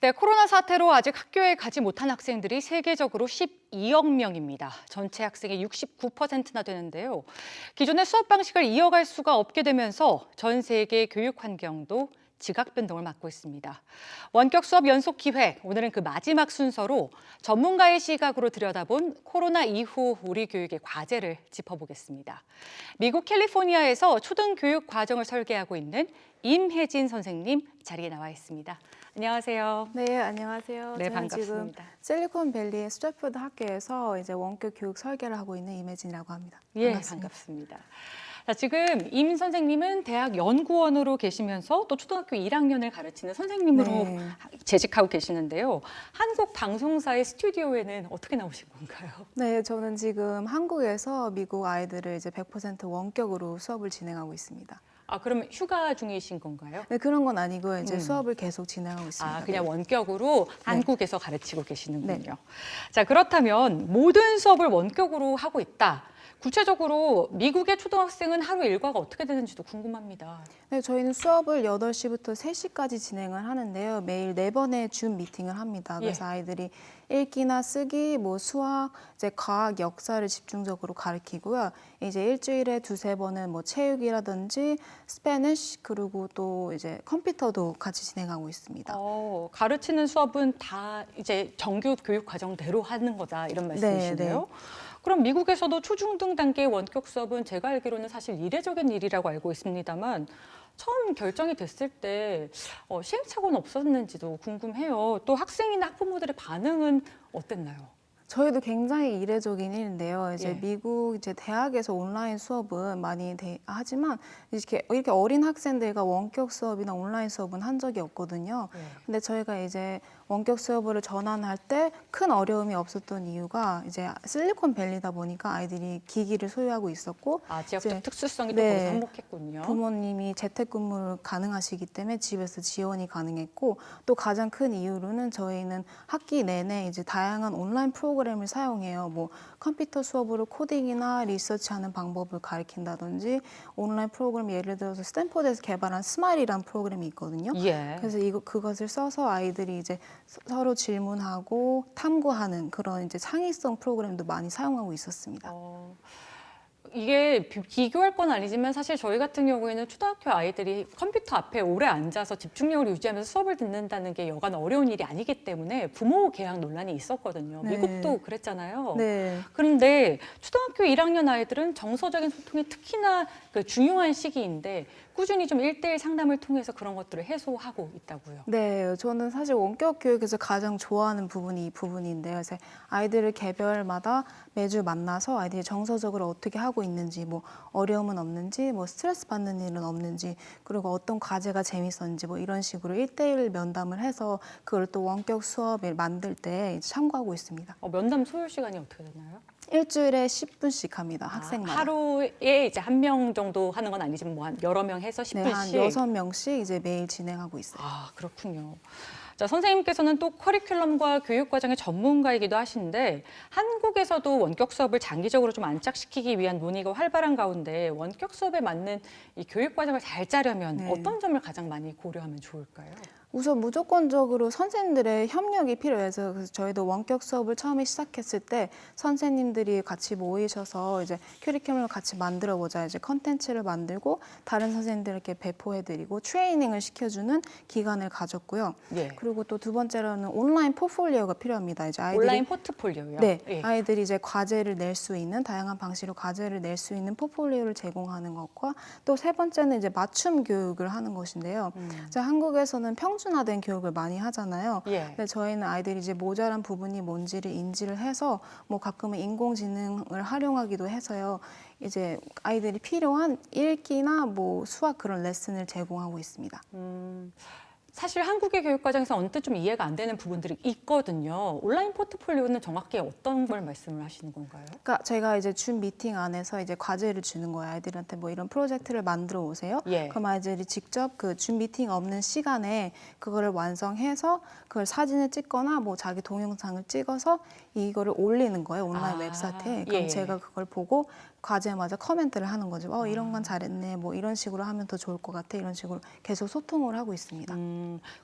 네, 코로나 사태로 아직 학교에 가지 못한 학생들이 세계적으로 12억 명입니다. 전체 학생의 69%나 되는데요. 기존의 수업 방식을 이어갈 수가 없게 되면서 전 세계 교육 환경도 지각 변동을 맞고 있습니다. 원격 수업 연속 기획, 오늘은 그 마지막 순서로 전문가의 시각으로 들여다본 코로나 이후 우리 교육의 과제를 짚어보겠습니다. 미국 캘리포니아에서 초등교육 과정을 설계하고 있는 임혜진 선생님 자리에 나와 있습니다. 안녕하세요. 네, 안녕하세요. 네, 저는 반갑습니다. 지금 실리콘밸리의 스트래포드 학교에서 이제 원격 교육 설계를 하고 있는 임혜진이라고 합니다. 예, 반갑습니다. 반갑습니다. 자, 지금 임 선생님은 대학 연구원으로 계시면서 또 초등학교 1학년을 가르치는 선생님으로 네. 재직하고 계시는데요. 한국 방송사의 스튜디오에는 어떻게 나오신 건가요? 네, 저는 지금 한국에서 미국 아이들을 이제 100% 원격으로 수업을 진행하고 있습니다. 아, 그러면 휴가 중이신 건가요? 네, 그런 건 아니고 이제 수업을 계속 진행하고 있습니다. 아, 그냥 네. 원격으로 한국에서 가르치고 계시는군요. 네. 자, 그렇다면 모든 수업을 원격으로 하고 있다. 구체적으로 미국의 초등학생은 하루 일과가 어떻게 되는지도 궁금합니다. 네, 저희는 수업을 8시부터 3시까지 진행을 하는데요. 매일 4번의 줌 미팅을 합니다. 그래서 아이들이 읽기나 쓰기, 뭐 수학, 이제 과학, 역사를 집중적으로 가르치고요. 이제 일주일에 2-3번은 뭐 체육이라든지 스페니쉬 그리고 또 이제 컴퓨터도 같이 진행하고 있습니다. 가르치는 수업은 다 이제 정규 교육 과정대로 하는 거다 이런 말씀이시네요. 네. 그럼 미국에서도 초중등 단계의 원격 수업은 제가 알기로는 사실 이례적인 일이라고 알고 있습니다만 처음 결정이 됐을 때 시행착오는 없었는지도 궁금해요. 또 학생이나 학부모들의 반응은 어땠나요? 저희도 굉장히 이례적인 일인데요. 이제 예. 미국 이제 대학에서 온라인 수업은 많이 하지만 이렇게 어린 학생들과 원격 수업이나 온라인 수업은 한 적이 없거든요. 예. 근데 저희가 이제 원격 수업으로 전환할 때 큰 어려움이 없었던 이유가 이제 실리콘밸리다 보니까 아이들이 기기를 소유하고 있었고 지역적 이제 특수성이 또 네. 거기서 한몫했군요. 부모님이 재택근무를 가능하시기 때문에 집에서 지원이 가능했고 또 가장 큰 이유로는 저희는 학기 내내 이제 다양한 온라인 프로그램을 사용해요. 뭐 컴퓨터 수업으로 코딩이나 리서치하는 방법을 가르친다든지 온라인 프로그램 예를 들어서 스탠포드에서 개발한 스마일이라는 프로그램이 있거든요. 예. 그래서 그것을 써서 아이들이 이제 서로 질문하고 탐구하는 그런 이제 창의성 프로그램도 많이 사용하고 있었습니다. 이게 비교할 건 아니지만 사실 저희 같은 경우에는 초등학교 아이들이 컴퓨터 앞에 오래 앉아서 집중력을 유지하면서 수업을 듣는다는 게 여간 어려운 일이 아니기 때문에 부모 계약 논란이 있었거든요. 네. 미국도 그랬잖아요. 네. 그런데 초등학교 1학년 아이들은 정서적인 소통이 특히나 그 중요한 시기인데 꾸준히 좀 1대1 상담을 통해서 그런 것들을 해소하고 있다고요. 네, 저는 사실 원격 교육에서 가장 좋아하는 부분이 이 부분인데요. 그래서 아이들을 개별마다 매주 만나서 아이들이 정서적으로 어떻게 하고 있는지, 뭐 어려움은 없는지, 뭐 스트레스 받는 일은 없는지, 그리고 어떤 과제가 재밌었는지, 뭐 이런 식으로 1대1 면담을 해서 그걸 또 원격 수업을 만들 때 참고하고 있습니다. 면담 소요 시간이 어떻게 되나요? 일주일에 10분씩 합니다, 학생마다. 하루에 이제 한 명 정도 하는 건 아니지만 뭐 한 여러 명 해서 10분씩. 네, 한 6명씩 이제 매일 진행하고 있어요. 그렇군요. 자, 선생님께서는 또 커리큘럼과 교육 과정의 전문가이기도 하신데 한국에서도 원격 수업을 장기적으로 좀 안착시키기 위한 논의가 활발한 가운데 원격 수업에 맞는 이 교육 과정을 잘 짜려면 네. 어떤 점을 가장 많이 고려하면 좋을까요? 우선 무조건적으로 선생님들의 협력이 필요해서 그래서 저희도 원격 수업을 처음에 시작했을 때 선생님들이 같이 모이셔서 이제 커리큘럼을 같이 만들어 보자 이제 컨텐츠를 만들고 다른 선생님들에게 배포해드리고 트레이닝을 시켜주는 기간을 가졌고요. 예. 그리고 또 두 번째로는 온라인 포트폴리오가 필요합니다. 이제 아이들이 온라인 포트폴리오요? 네, 예. 아이들이 이제 과제를 낼 수 있는 다양한 방식으로 과제를 낼 수 있는 포트폴리오를 제공하는 것과 또 세 번째는 이제 맞춤 교육을 하는 것인데요. 이제 한국에서는 평준화된 교육을 많이 하잖아요. 예. 근데 저희는 아이들이 이제 모자란 부분이 뭔지를 인지를 해서 뭐 가끔은 인공지능을 활용하기도 해서요. 이제 아이들이 필요한 읽기나 뭐 수학 그런 레슨을 제공하고 있습니다. 사실 한국의 교육 과정에서 언뜻 좀 이해가 안 되는 부분들이 있거든요. 온라인 포트폴리오는 정확히 어떤 걸 말씀을 하시는 건가요? 그러니까 제가 이제 줌 미팅 안에서 이제 과제를 주는 거예요. 아이들한테 뭐 이런 프로젝트를 만들어 오세요. 예. 그럼 아이들이 직접 그 줌 미팅 없는 시간에 그거를 완성해서 그걸 사진을 찍거나 뭐 자기 동영상을 찍어서 이거를 올리는 거예요. 온라인 웹사이트에. 그럼 예. 제가 그걸 보고 과제마다 커멘트를 하는 거죠. 이런 건 잘했네. 뭐 이런 식으로 하면 더 좋을 것 같아. 이런 식으로 계속 소통을 하고 있습니다.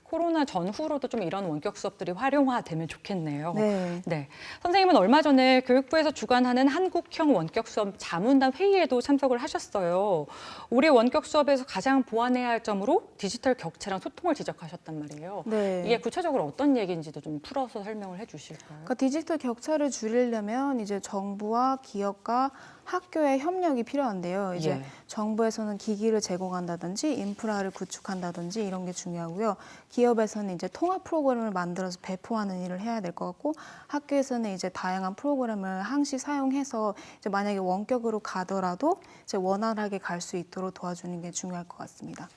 코로나 전후로도 좀 이런 원격 수업들이 활용화되면 좋겠네요. 네. 네. 선생님은 얼마 전에 교육부에서 주관하는 한국형 원격 수업 자문단 회의에도 참석을 하셨어요. 올해 원격 수업에서 가장 보완해야 할 점으로 디지털 격차랑 소통을 지적하셨단 말이에요. 네. 이게 구체적으로 어떤 얘기인지도 좀 풀어서 설명을 해주실까요? 그러니까 디지털 격차를 줄이려면 이제 정부와 기업과 학교의 협력이 필요한데요. 이제 예. 정부에서는 기기를 제공한다든지 인프라를 구축한다든지 이런 게 중요하고요. 기업에서는 이제 통합 프로그램을 만들어서 배포하는 일을 해야 될 것 같고 학교에서는 이제 다양한 프로그램을 항시 사용해서 이제 만약에 원격으로 가더라도 이제 원활하게 갈 수 있도록 도와주는 게 중요할 것 같습니다.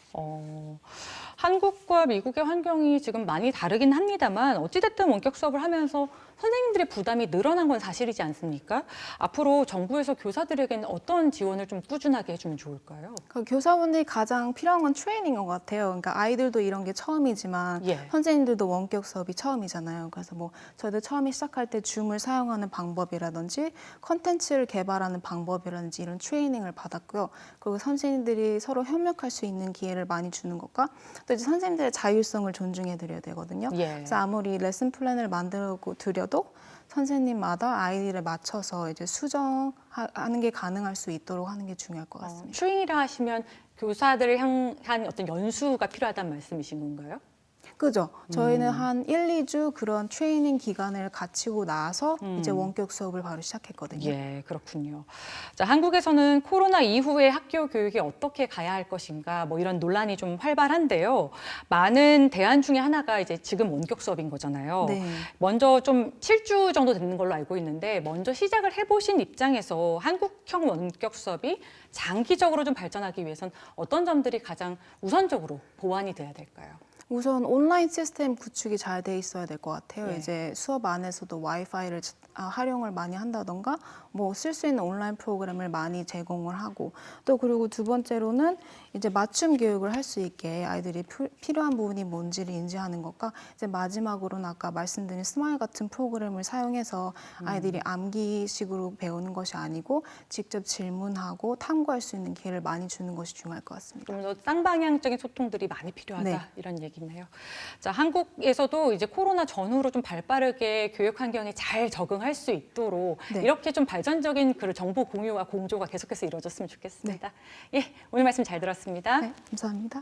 한국과 미국의 환경이 지금 많이 다르긴 합니다만 어찌됐든 원격 수업을 하면서 선생님들의 부담이 늘어난 건 사실이지 않습니까? 앞으로 정부에서 교사들에게는 어떤 지원을 좀 꾸준하게 해주면 좋을까요? 그 교사분들이 가장 필요한 건 트레이닝인 것 같아요. 그러니까 아이들도 이런 게 처음이지만 예. 선생님들도 원격 수업이 처음이잖아요. 그래서 뭐 저희도 처음에 시작할 때 줌을 사용하는 방법이라든지 컨텐츠를 개발하는 방법이라든지 이런 트레이닝을 받았고요. 그리고 선생님들이 서로 협력할 수 있는 기회를 많이 주는 것과 또 이제 선생님들의 자율성을 존중해 드려야 되거든요. 예. 그래서 아무리 레슨 플랜을 만들고 드려도 선생님마다 아이들에 맞춰서 이제 수정하는 게 가능할 수 있도록 하는 게 중요할 것 같습니다. 트레이닝이라 하시면 교사들을 향한 어떤 연수가 필요하다는 말씀이신 건가요? 그죠? 저희는 한 1, 2주 그런 트레이닝 기간을 갖추고 나서 이제 원격 수업을 바로 시작했거든요. 예, 그렇군요. 자, 한국에서는 코로나 이후에 학교 교육이 어떻게 가야 할 것인가 뭐 이런 논란이 좀 활발한데요. 많은 대안 중에 하나가 이제 지금 원격 수업인 거잖아요. 네. 먼저 좀 7주 정도 되는 걸로 알고 있는데 먼저 시작을 해보신 입장에서 한국형 원격 수업이 장기적으로 좀 발전하기 위해선 어떤 점들이 가장 우선적으로 보완이 돼야 될까요? 우선 온라인 시스템 구축이 잘 돼 있어야 될 것 같아요. 네. 이제 수업 안에서도 와이파이를 활용을 많이 한다던가 뭐 쓸 수 있는 온라인 프로그램을 많이 제공을 하고 또 그리고 두 번째로는 이제 맞춤 교육을 할 수 있게 아이들이 필요한 부분이 뭔지를 인지하는 것과 이제 마지막으로는 아까 말씀드린 스마일 같은 프로그램을 사용해서 아이들이 암기식으로 배우는 것이 아니고 직접 질문하고 탐구할 수 있는 기회를 많이 주는 것이 중요할 것 같습니다. 좀 더 쌍방향적인 소통들이 많이 필요하다 네. 이런 얘기네요. 자, 한국에서도 이제 코로나 전후로 좀 발빠르게 교육 환경에 잘 적응할 수 있도록 네. 이렇게 좀 발전적인 그 정보 공유와 공조가 계속해서 이루어졌으면 좋겠습니다. 예, 오늘 말씀 잘 들었습니다. 네, 감사합니다.